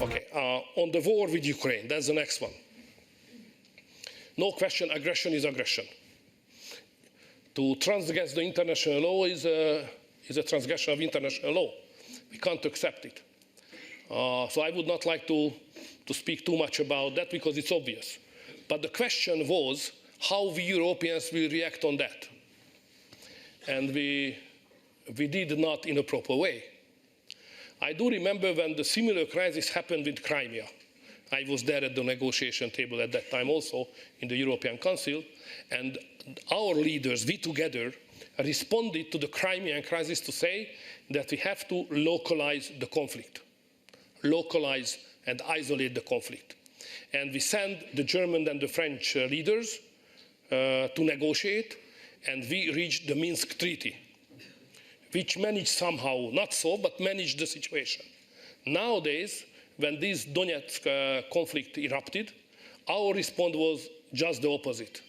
Okay, on the war with Ukraine, that's the next one. No question, aggression is aggression. To transgress the international law is a transgression of international law. We can't accept it. So I would not like to speak too much about that because it's obvious. But the question was how we Europeans will react on that. And we did not in a proper way. I do remember when the similar crisis happened with Crimea. I was there at the negotiation table at that time also in the European Council, and our leaders, we together, responded to the Crimean crisis to say that we have to localize the conflict, localize and isolate the conflict. And we sent the German and the French leaders to negotiate, and we reached the Minsk Treaty, which managed somehow, not so, but managed the situation. Nowadays, when this Donetsk conflict erupted, our response was just the opposite,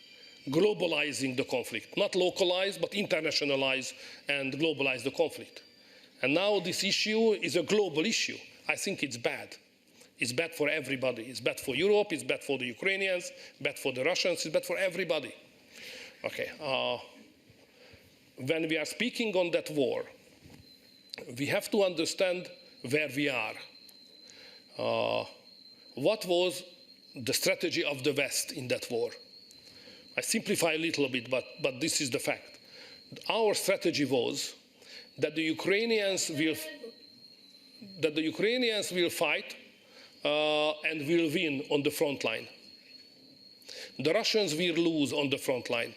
globalizing the conflict, not localize, but internationalize and globalize the conflict. And now this issue is a global issue. I think it's bad. It's bad for everybody. It's bad for Europe, it's bad for the Ukrainians, bad for the Russians, it's bad for everybody. Okay. When we are speaking on that war, we have to understand where we are. What was the strategy of the West in that war? I simplify a little bit, but this is the fact. Our strategy was that the Ukrainians will fight and will win on the front line. The Russians will lose on the front line.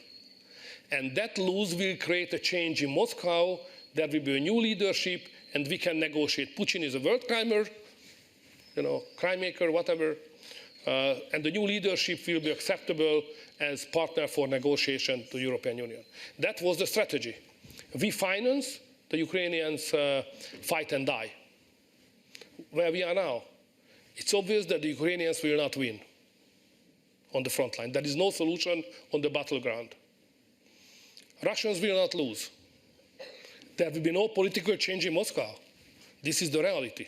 And that lose will create a change in Moscow. There will be a new leadership, and we can negotiate. Putin is a world crimer, crime maker, whatever. And the new leadership will be acceptable as partner for negotiation to the European Union. That was the strategy. We finance, the Ukrainians fight and die. Where we are now, it's obvious that the Ukrainians will not win on the front line. There is no solution on the battleground. Russians will not lose. There will be no political change in Moscow. This is the reality.